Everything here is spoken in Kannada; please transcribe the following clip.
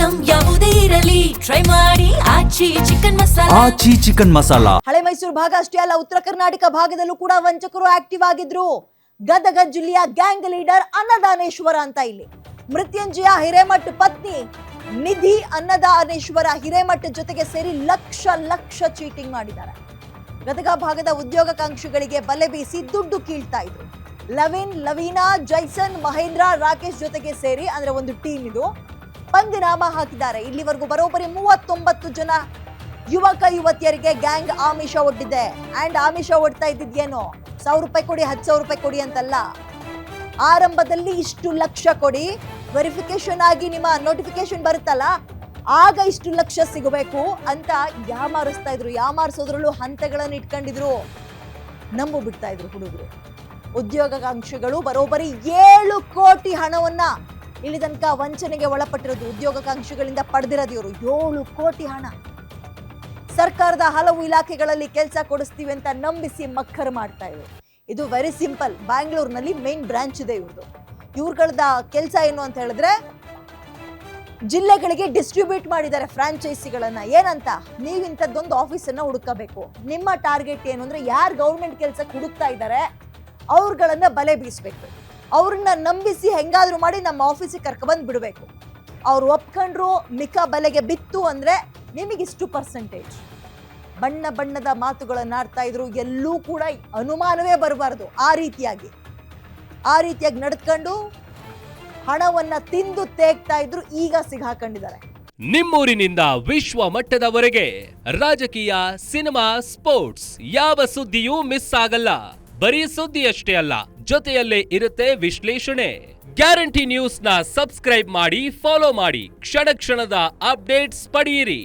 ಐಟಂ ಯಾವುದೇ ಇರಲಿ ಟ್ರೈ ಮಾಡಿ ಆಚಿ ಚಿಕನ್ ಮಸಾಲಾ. ಹಳೆ ಮೈಸೂರು ಭಾಗ ಅಷ್ಟೇ ಅಲ್ಲ, ಉತ್ತರ ಕರ್ನಾಟಕ ಭಾಗದಲ್ಲೂ ಕೂಡ ವಂಚಕರು ಆಕ್ಟಿವ್ ಆಗಿದ್ರು. ಗದಗ ಜಿಲ್ಲೆಯ ಗ್ಯಾಂಗ್ ಲೀಡರ್ ಅನ್ನದಾನೇಶ್ವರ ಅಂತ ಇಲ್ಲಿ ಮೃತ್ಯುಂಜಯ ಹಿರೇಮಠ್ ಪತ್ನಿ ನಿಧಿ ಅನ್ನದಾನೇಶ್ವರ ಹಿರೇಮಠ್ ಜೊತೆಗೆ ಸೇರಿ ಲಕ್ಷ ಚೀಟಿಂಗ್ ಮಾಡಿದ್ದಾರೆ. ಗದಗ ಭಾಗದ ಉದ್ಯೋಗಾಕಾಂಕ್ಷಿಗಳಿಗೆ ಬಲೆ ಬೀಸಿ ದುಡ್ಡು ಕೀಳ್ತಾ ಇದ್ರು. ಲವೀನಾ, ಜೈಸನ್, ಮಹೇಂದ್ರ, ರಾಕೇಶ್ ಜೊತೆಗೆ ಸೇರಿ ಅಂದ್ರೆ ಒಂದು ಟೀಮ್ ಇದು ಪಂದಿನಾಮ ಹಾಕಿದ್ದಾರೆ. ಇಲ್ಲಿವರೆಗೂ ಬರೋಬ್ಬರಿ 39 ಜನ ಯುವಕ ಯುವತಿಯರಿಗೆ ಗ್ಯಾಂಗ್ ಆಮಿಷ ಒಡ್ಡಿದೆ. ಅಂಡ್ ಆಮಿಷ ಒಡ್ತಾ ಇದ್ದಿದ್ದೇನೋ 1000 ರೂಪಾಯಿ ಕೊಡಿ, 10,000 ರೂಪಾಯಿ ಕೊಡಿ ಅಂತಲ್ಲ, ಆರಂಭದಲ್ಲಿ ಇಷ್ಟು ಲಕ್ಷ ಕೊಡಿ, ವೆರಿಫಿಕೇಶನ್ ಆಗಿ ನಿಮ್ಮ ನೋಟಿಫಿಕೇಶನ್ ಬರುತ್ತಲ್ಲ ಆಗ ಇಷ್ಟು ಲಕ್ಷ ಸಿಗಬೇಕು ಅಂತ ಯಾಮಾರಿಸ್ತಾ ಇದ್ರು. ಯಾಮಾರಿಸೋದ್ರಲ್ಲೂ ಹಂತಗಳನ್ನು ಇಟ್ಕೊಂಡಿದ್ರು. ನಂಬು ಬಿಡ್ತಾ ಇದ್ರು ಹುಡುಗರು. ಉದ್ಯೋಗಾಕಾಂಕ್ಷಿಗಳು ಬರೋಬ್ಬರಿ 7 ಕೋಟಿ ಹಣವನ್ನ ಇಲ್ಲಿ ತನಕ ವಂಚನೆಗೆ ಒಳಪಟ್ಟಿರೋದು. ಉದ್ಯೋಗಾಕಾಂಕ್ಷಿಗಳಿಂದ ಪಡೆದಿರೋದು ಇವರು 7 ಕೋಟಿ ಹಣ. ಸರ್ಕಾರದ ಹಲವು ಇಲಾಖೆಗಳಲ್ಲಿ ಕೆಲಸ ಕೊಡಿಸ್ತೀವಿ ಅಂತ ನಂಬಿಸಿ ಮಕ್ಕರ್ ಮಾಡ್ತಾ ಇದ್ರು. ಇದು ವೆರಿ ಸಿಂಪಲ್. ಬ್ಯಾಂಗ್ಳೂರ್ನಲ್ಲಿ ಮೇನ್ ಬ್ರಾಂಚ್ ಇದೆ ಇವ್ರದ್ದು. ಇವ್ರಗಳದ ಕೆಲಸ ಏನು ಅಂತ ಹೇಳಿದ್ರೆ ಜಿಲ್ಲೆಗಳಿಗೆ ಡಿಸ್ಟ್ರಿಬ್ಯೂಟ್ ಮಾಡಿದ್ದಾರೆ ಫ್ರಾಂಚೈಸಿಗಳನ್ನ. ಏನಂತ, ನೀವು ಇಂಥದ್ದೊಂದು ಆಫೀಸನ್ನ ಹುಡುಕಬೇಕು. ನಿಮ್ಮ ಟಾರ್ಗೆಟ್ ಏನು ಅಂದ್ರೆ ಯಾರು ಗೌರ್ಮೆಂಟ್ ಕೆಲಸಕ್ಕೆ ಹುಡುಕ್ತಾ ಇದ್ದಾರೆ ಅವ್ರಗಳನ್ನ ಬಲೆ ಬೀಸ್ಬೇಕು. ಅವ್ರನ್ನ ನಂಬಿಸಿ ಹೆಂಗಾದ್ರೂ ಮಾಡಿ ನಮ್ಮ ಆಫೀಸಿಗೆ ಕರ್ಕೊಬಂದು ಬಿಡಬೇಕು. ಅವ್ರು ಒಪ್ಕೊಂಡ್ರು, ಮಿಕ್ಕ ಬಲೆಗೆ ಬಿತ್ತು ಅಂದ್ರೆ ನಿಮಗಿಷ್ಟು ಪರ್ಸೆಂಟೇಜ್. ಬಣ್ಣದ ಮಾತುಗಳನ್ನ ಆಡ್ತಾ ಇದ್ರು. ಎಲ್ಲೂ ಕೂಡ ಅನುಮಾನವೇ ಬರಬಾರ್ದು. ಆ ರೀತಿಯಾಗಿ ನಡೆದುಕೊಂಡು ಹಣವನ್ನ ತಿಂದು ತೇಗ್ತಾ ಇದ್ರು. ಈಗ ಸಿಗಾಕೊಂಡಿದ್ದಾರೆ. ನಿಮ್ಮೂರಿನಿಂದ ವಿಶ್ವ ಮಟ್ಟದವರೆಗೆ ರಾಜಕೀಯ, ಸಿನಿಮಾ, ಸ್ಪೋರ್ಟ್ಸ್ ಯಾವ ಸುದ್ದಿಯೂ ಮಿಸ್ ಆಗಲ್ಲ. ಬರೀ ಸುದ್ದಿ ಅಷ್ಟೇ ಅಲ್ಲ, ಜೊತೆಯಲ್ಲೇ ಇರುತ್ತೆ ವಿಶ್ಲೇಷಣೆ. ಗ್ಯಾರಂಟಿ ನ್ಯೂಸ್ ನ ಸಬ್ಸ್ಕ್ರೈಬ್ ಮಾಡಿ, ಫಾಲೋ ಮಾಡಿ, ಕ್ಷಣ ಕ್ಷಣದ ಅಪ್ಡೇಟ್ಸ್ ಪಡೆಯಿರಿ.